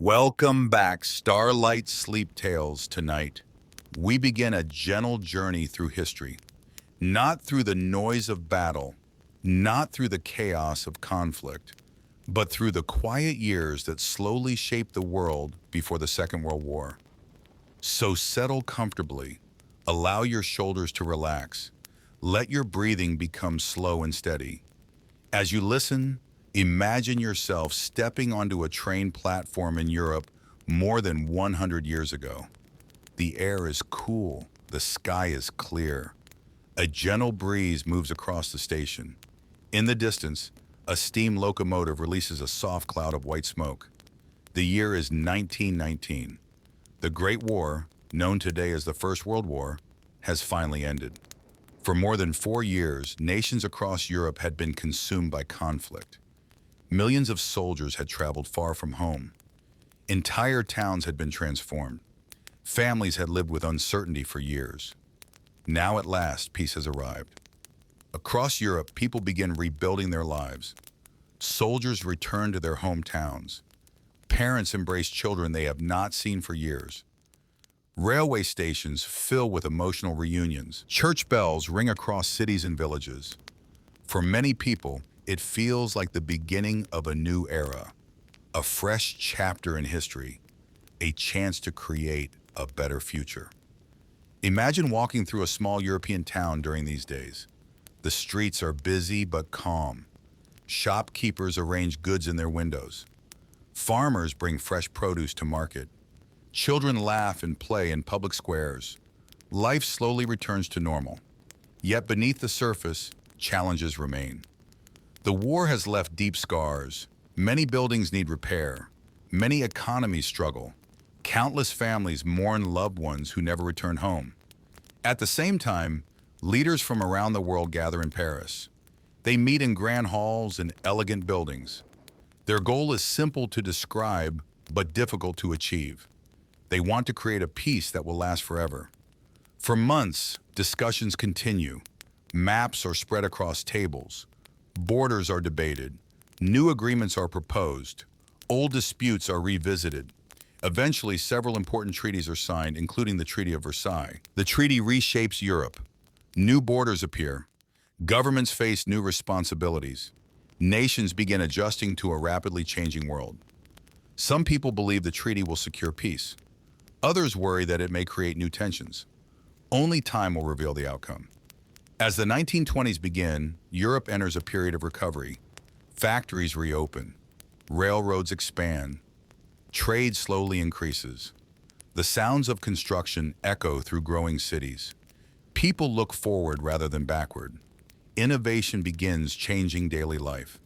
Welcome back, Starlight Sleep Tales. Tonight, we begin a gentle journey through history, not through the noise of battle, not through the chaos of conflict, but through the quiet years that slowly shaped the world before the Second World War. So settle comfortably, allow your shoulders to relax, let your breathing become slow and steady. As you listen, imagine yourself stepping onto a train platform in Europe more than 100 years ago. The air is cool, the sky is clear. A gentle breeze moves across the station. In the distance, a steam locomotive releases a soft cloud of white smoke. The year is 1919. The Great War, known today as the First World War, has finally ended. For more than 4 years, nations across Europe had been consumed by conflict. Millions of soldiers had traveled far from home. Entire towns had been transformed. Families had lived with uncertainty for years. Now at last, peace has arrived. Across Europe, people begin rebuilding their lives. Soldiers return to their hometowns. Parents embrace children they have not seen for years. Railway stations fill with emotional reunions. Church bells ring across cities and villages. For many people, it feels like the beginning of a new era, a fresh chapter in history, a chance to create a better future. Imagine walking through a small European town during these days. The streets are busy but calm. Shopkeepers arrange goods in their windows. Farmers bring fresh produce to market. Children laugh and play in public squares. Life slowly returns to normal. Yet beneath the surface, challenges remain. The war has left deep scars. Many buildings need repair. Many economies struggle. Countless families mourn loved ones who never return home. At the same time, leaders from around the world gather in Paris. They meet in grand halls and elegant buildings. Their goal is simple to describe, but difficult to achieve. They want to create a peace that will last forever. For months, discussions continue. Maps are spread across tables. Borders are debated. New agreements are proposed. Old disputes are revisited. Eventually, several important treaties are signed, including the Treaty of Versailles. The treaty reshapes Europe. New borders appear. Governments face new responsibilities. Nations begin adjusting to a rapidly changing world. Some people believe the treaty will secure peace. Others worry that it may create new tensions. Only time will reveal the outcome. As the 1920s begin, Europe enters a period of recovery. Factories reopen. Railroads expand. Trade slowly increases. The sounds of construction echo through growing cities. People look forward rather than backward. Innovation begins changing daily life.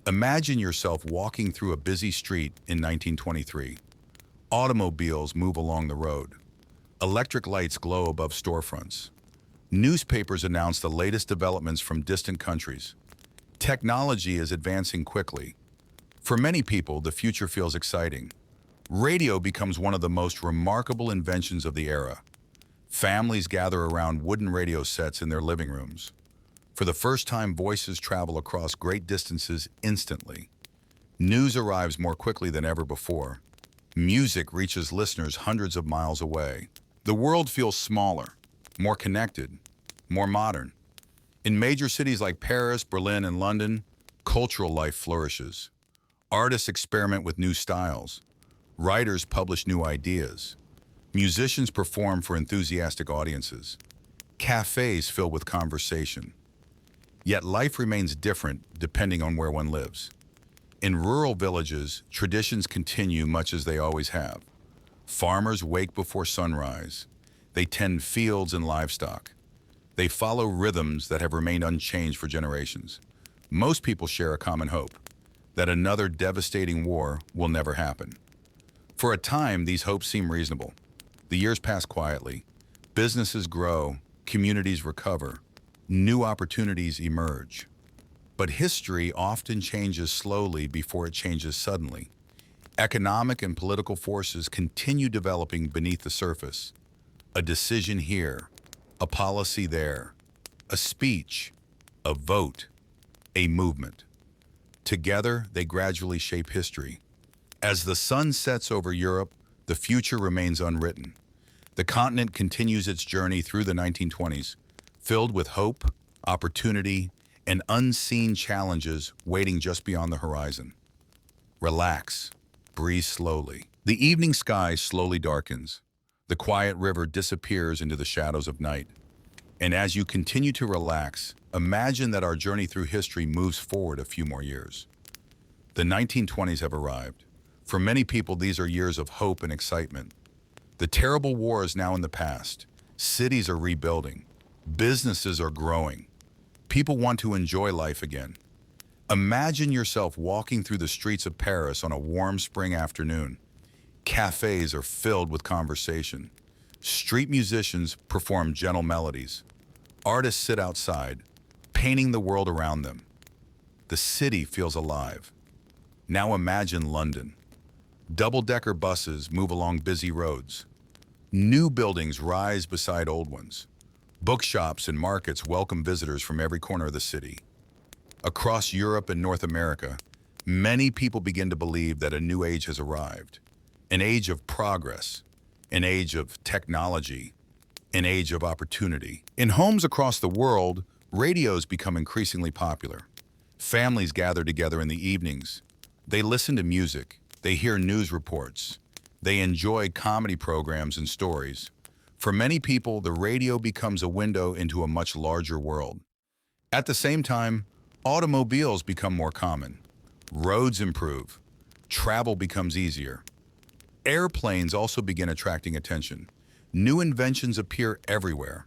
Imagine yourself walking through a busy street in 1923. Automobiles move along the road. Electric lights glow above storefronts. Newspapers announce the latest developments from distant countries. Technology is advancing quickly. For many people, the future feels exciting. Radio becomes one of the most remarkable inventions of the era. Families gather around wooden radio sets in their living rooms. For the first time, voices travel across great distances instantly. News arrives more quickly than ever before. Music reaches listeners hundreds of miles away. The world feels smaller, more connected, more modern. In major cities like Paris, Berlin, and London, cultural life flourishes. Artists experiment with new styles. Writers publish new ideas. Musicians perform for enthusiastic audiences. Cafes fill with conversation. Yet life remains different depending on where one lives. In rural villages, traditions continue much as they always have. Farmers wake before sunrise. They tend fields and livestock. They follow rhythms that have remained unchanged for generations. Most people share a common hope, that another devastating war will never happen. For a time, these hopes seem reasonable. The years pass quietly. Businesses grow, communities recover, new opportunities emerge. But history often changes slowly before it changes suddenly. Economic and political forces continue developing beneath the surface. A decision here, a policy there, a speech, a vote, a movement. Together, they gradually shape history. As the sun sets over Europe, the future remains unwritten. The continent continues its journey through the 1920s, filled with hope, opportunity, and unseen challenges waiting just beyond the horizon. Relax, breathe slowly. The evening sky slowly darkens. The quiet river disappears into the shadows of night. And as you continue to relax, imagine that our journey through history moves forward a few more years. The 1920s have arrived. For many people, these are years of hope and excitement. The terrible war is now in the past. Cities are rebuilding. Businesses are growing. People want to enjoy life again. Imagine yourself walking through the streets of Paris on a warm spring afternoon. Cafes are filled with conversation. Street musicians perform gentle melodies. Artists sit outside, painting the world around them. The city feels alive. Now imagine London. Double-decker buses move along busy roads. New buildings rise beside old ones. Bookshops and markets welcome visitors from every corner of the city. Across Europe and North America, many people begin to believe that a new age has arrived. An age of progress, an age of technology, an age of opportunity. In homes across the world, radios become increasingly popular. Families gather together in the evenings. They listen to music. They hear news reports. They enjoy comedy programs and stories. For many people, the radio becomes a window into a much larger world. At the same time, automobiles become more common. Roads improve. Travel becomes easier. Airplanes also begin attracting attention. New inventions appear everywhere.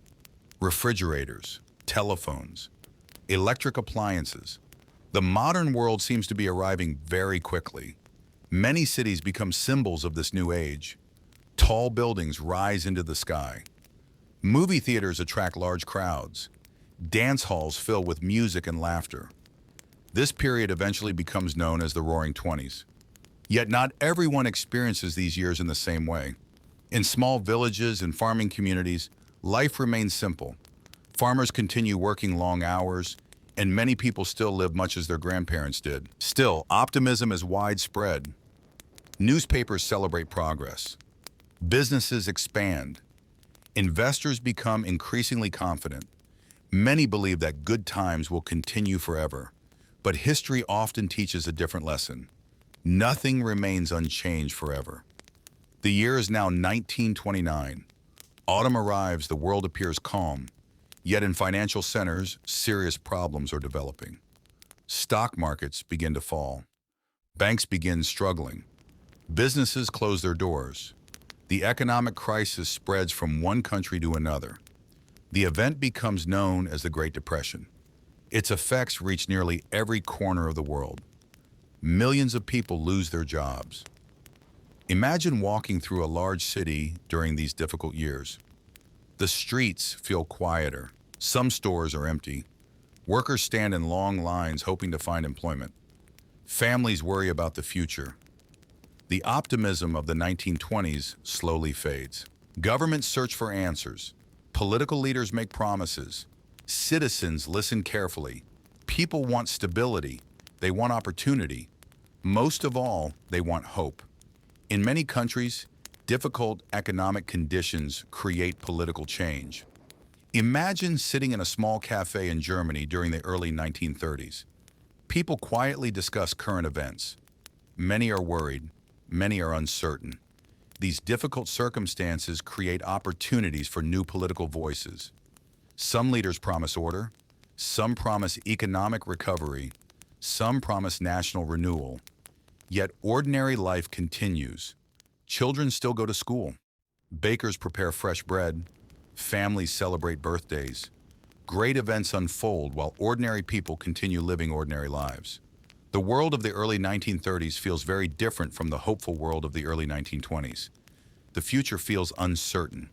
Refrigerators, telephones, electric appliances. The modern world seems to be arriving very quickly. Many cities become symbols of this new age. Tall buildings rise into the sky. Movie theaters attract large crowds. Dance halls fill with music and laughter. This period eventually becomes known as the Roaring Twenties. Yet not everyone experiences these years in the same way. In small villages and farming communities, life remains simple. Farmers continue working long hours, and many people still live much as their grandparents did. Still, optimism is widespread. Newspapers celebrate progress. Businesses expand. Investors become increasingly confident. Many believe that good times will continue forever, but history often teaches a different lesson. Nothing remains unchanged forever. The year is now 1929. Autumn arrives, the world appears calm. Yet in financial centers, serious problems are developing. Stock markets begin to fall. Banks begin struggling. Businesses close their doors. The economic crisis spreads from one country to another. The event becomes known as the Great Depression. Its effects reach nearly every corner of the world. Millions of people lose their jobs. Imagine walking through a large city during these difficult years. The streets feel quieter. Some stores are empty. Workers stand in long lines hoping to find employment. Families worry about the future. The optimism of the 1920s slowly fades. Governments search for answers. Political leaders make promises. Citizens listen carefully. People want stability. They want opportunity. Most of all, they want hope. In many countries, difficult economic conditions create political change. Imagine sitting in a small cafe in Germany during the early 1930s. People quietly discuss current events. Many are worried. Many are uncertain. These difficult circumstances create opportunities for new political voices. Some leaders promise order. Some promise economic recovery. Some promise national renewal. Yet ordinary life continues. Children still go to school. Bakers prepare fresh bread. Families celebrate birthdays. Great events unfold while ordinary people continue living ordinary lives. The world of the early 1930s feels very different from the hopeful world of the early 1920s. The future feels uncertain.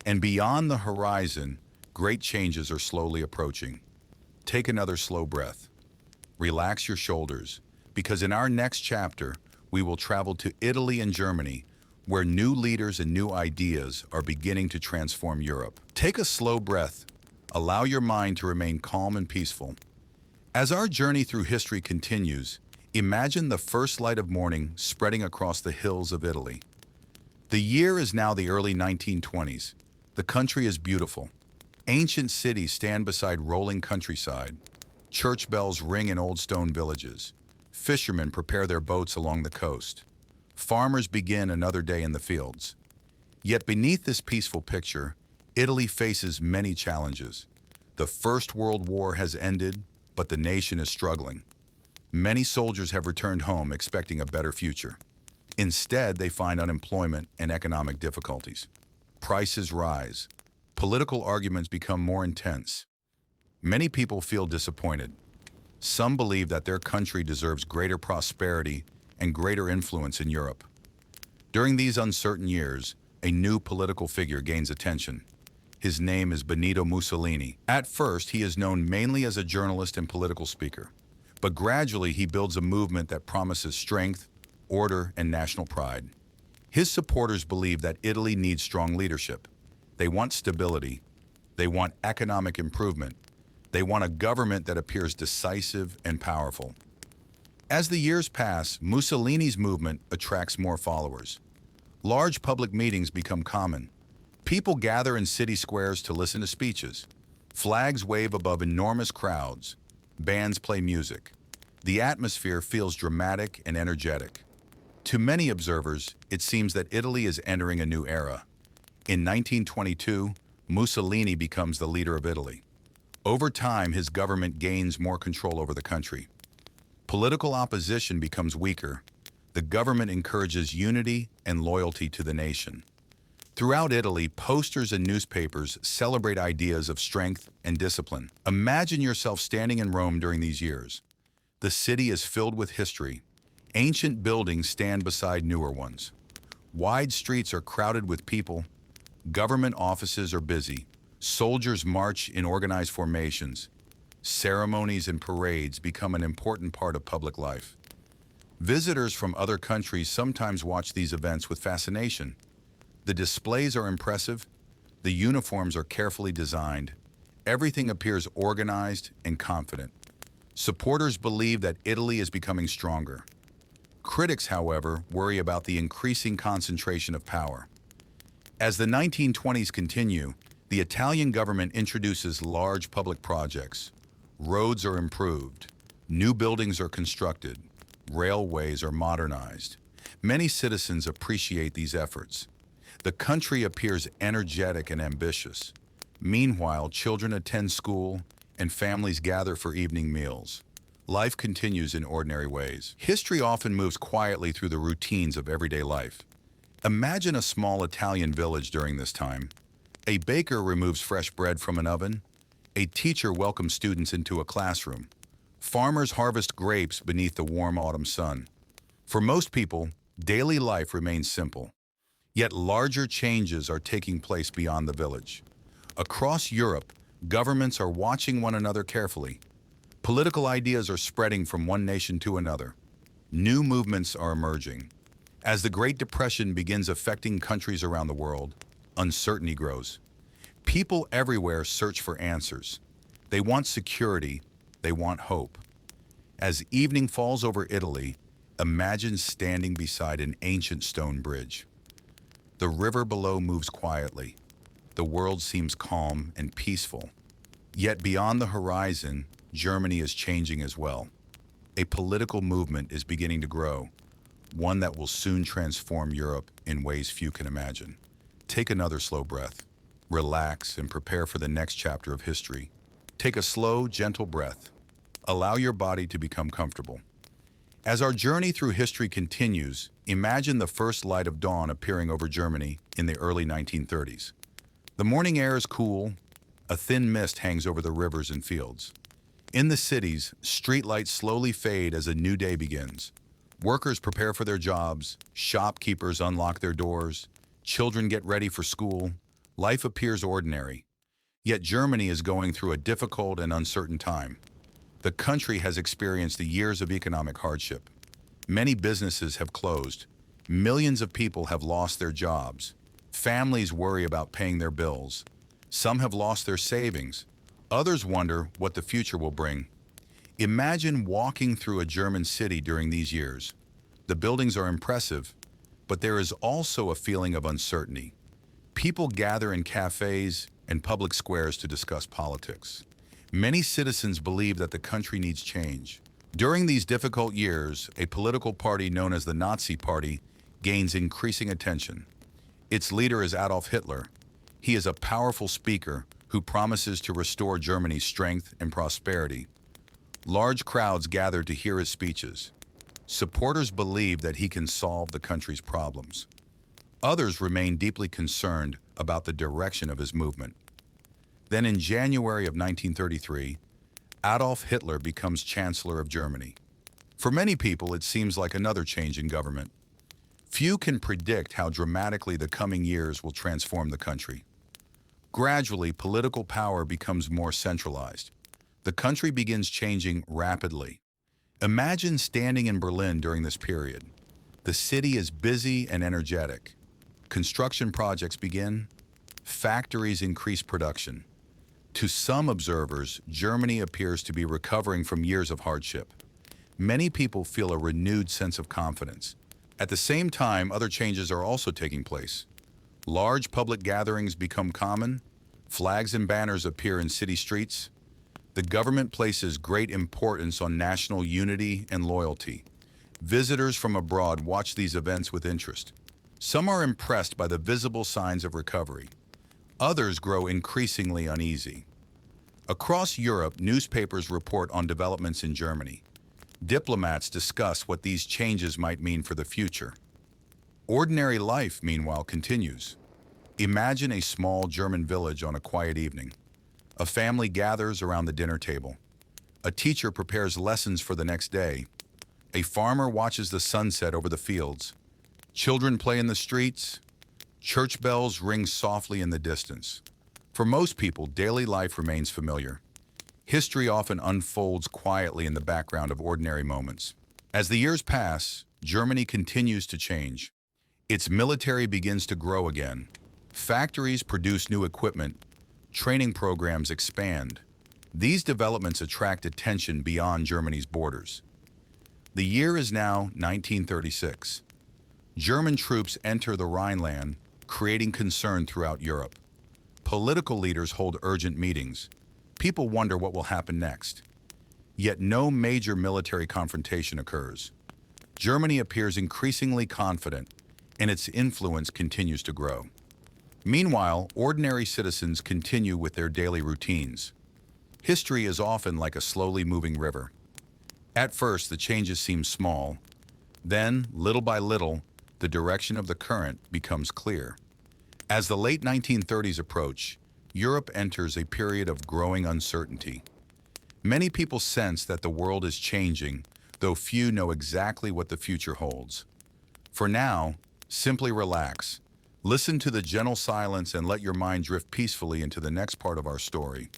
And beyond the horizon, great changes are slowly approaching. Take another slow breath. Relax your shoulders, because in our next chapter, we will travel to Italy and Germany, where new leaders and new ideas are beginning to transform Europe. Take a slow breath. Allow your mind to remain calm and peaceful. As our journey through history continues, Imagine the first light of morning spreading across the hills of Italy. The year is now the early 1920s. The country is beautiful. Ancient cities stand beside rolling countryside. Church bells ring in old stone villages. Fishermen prepare their boats along the coast. Farmers begin another day in the fields. Yet beneath this peaceful picture, Italy faces many challenges. The First World War has ended, but the nation is struggling. Many soldiers have returned home expecting a better future. Instead, they find unemployment and economic difficulties. Prices rise. Political arguments become more intense. Many people feel disappointed. Some believe that their country deserves greater prosperity and greater influence in Europe. During these uncertain years, a new political figure gains attention. His name is Benito Mussolini. At first, he is known mainly as a journalist and political speaker, but gradually he builds a movement that promises strength, order, and national pride. His supporters believe that Italy needs strong leadership. They want stability. They want economic improvement. They want a government that appears decisive and powerful. As the years pass, Mussolini's movement attracts more followers. Large public meetings become common. People gather in city squares to listen to speeches. Flags wave above enormous crowds. Bands play music. The atmosphere feels dramatic and energetic. To many observers, it seems that Italy is entering a new era. In 1922, Mussolini becomes the leader of Italy. Over time, his government gains more control over the country. Political opposition becomes weaker. The government encourages unity and loyalty to the nation. Throughout Italy, posters and newspapers celebrate ideas of strength and discipline. Imagine yourself standing in Rome during these years. The city is filled with history. Ancient buildings stand beside newer ones. Wide streets are crowded with people. Government offices are busy. Soldiers march in organized formations. Ceremonies and parades become an important part of public life. Visitors from other countries sometimes watch these events with fascination. The displays are impressive. The uniforms are carefully designed. Everything appears organized and confident. Supporters believe that Italy is becoming stronger. Critics, however, worry about the increasing concentration of power. As the 1920s continue, the Italian government introduces large public projects. Roads are improved. New buildings are constructed. Railways are modernized. Many citizens appreciate these efforts. The country appears energetic and ambitious. Meanwhile, children attend school and families gather for evening meals. Life continues in ordinary ways. History often moves quietly through the routines of everyday life. Imagine a small Italian village during this time. A baker removes fresh bread from an oven. A teacher welcomes students into a classroom. Farmers harvest grapes beneath the warm autumn sun. For most people, daily life remains simple. Yet larger changes are taking place beyond the village. Across Europe, governments are watching one another carefully. Political ideas are spreading from one nation to another. New movements are emerging. As the Great Depression begins affecting countries around the world, uncertainty grows. People everywhere search for answers. They want security. They want hope. As evening falls over Italy, imagine standing beside an ancient stone bridge. The river below moves quietly. The world seems calm and peaceful. Yet beyond the horizon, Germany is changing as well. A political movement is beginning to grow, one that will soon transform Europe in ways few can imagine. Take another slow breath. Relax and prepare for the next chapter of history. Take a slow, gentle breath. Allow your body to become comfortable. As our journey through history continues, imagine the first light of dawn appearing over Germany in the early 1930s. The morning air is cool. A thin mist hangs over the rivers and fields. In the cities, streetlights slowly fade as a new day begins. Workers prepare for their jobs. Shopkeepers unlock their doors. Children get ready for school. Life appears ordinary. Yet Germany is going through a difficult and uncertain time. The country has experienced years of economic hardship. Many businesses have closed. Millions of people have lost their jobs. Families worry about paying their bills. Some have lost their savings. Others wonder what the future will bring. Imagine walking through a German city during these years. The buildings are impressive, but there is also a feeling of uncertainty. People gather in cafes and public squares to discuss politics. Many citizens believe that the country needs change. During these difficult years, a political party known as the Nazi Party gains increasing attention. Its leader is Adolf Hitler. He is a powerful speaker who promises to restore Germany's strength and prosperity. Large crowds gather to hear his speeches. Supporters believe that he can solve the country's problems. Others remain deeply concerned about the direction of his movement. Then in January of 1933, Adolf Hitler becomes Chancellor of Germany. For many people, it seems like another change in government. Few can predict how dramatically the coming years will transform the country. Gradually, political power becomes more centralized. The country begins changing rapidly. Imagine standing in Berlin during this period. The city is busy and energetic. Construction projects begin. Factories increase production. To some observers, Germany appears to be recovering from years of hardship. Many people feel a renewed sense of confidence. At the same time, other changes are also taking place. Large public gatherings become common. Flags and banners appear in city streets. The government places great importance on national unity and loyalty. Visitors from abroad watch these events with interest. Some are impressed by the visible signs of recovery. Others grow increasingly uneasy. Across Europe, newspapers report on developments in Germany. Diplomats discuss what these changes might mean for the future. Ordinary life, meanwhile, continues. Imagine a small German village on a quiet evening. A family gathers around the dinner table. A teacher prepares lessons for the next day. A farmer watches the sunset over the fields. Children play in the streets. Church bells ring softly in the distance. For most people, daily life remains familiar. History often unfolds quietly in the background of ordinary moments. As the years pass, Germany continues to change. Its military begins to grow again. Factories produce new equipment. Training programs expand. These developments attract attention beyond Germany's borders. The year is now 1936. German troops enter the Rhineland, creating concern throughout Europe. Political leaders hold urgent meetings. People wonder what will happen next. Yet no major military confrontation occurs. Germany appears increasingly confident, and its influence continues to grow. Meanwhile, ordinary citizens continue with their daily routines. History is often like a slowly moving river. At first, the changes seem small. Then, little by little, the direction of the current becomes clear. As the late 1930s approach, Europe enters a period of growing uncertainty. Many people sense that the world is changing, though few know exactly what the future holds. For now, simply relax. Listen to the gentle silence and let your mind drift peacefully into the next part of our story.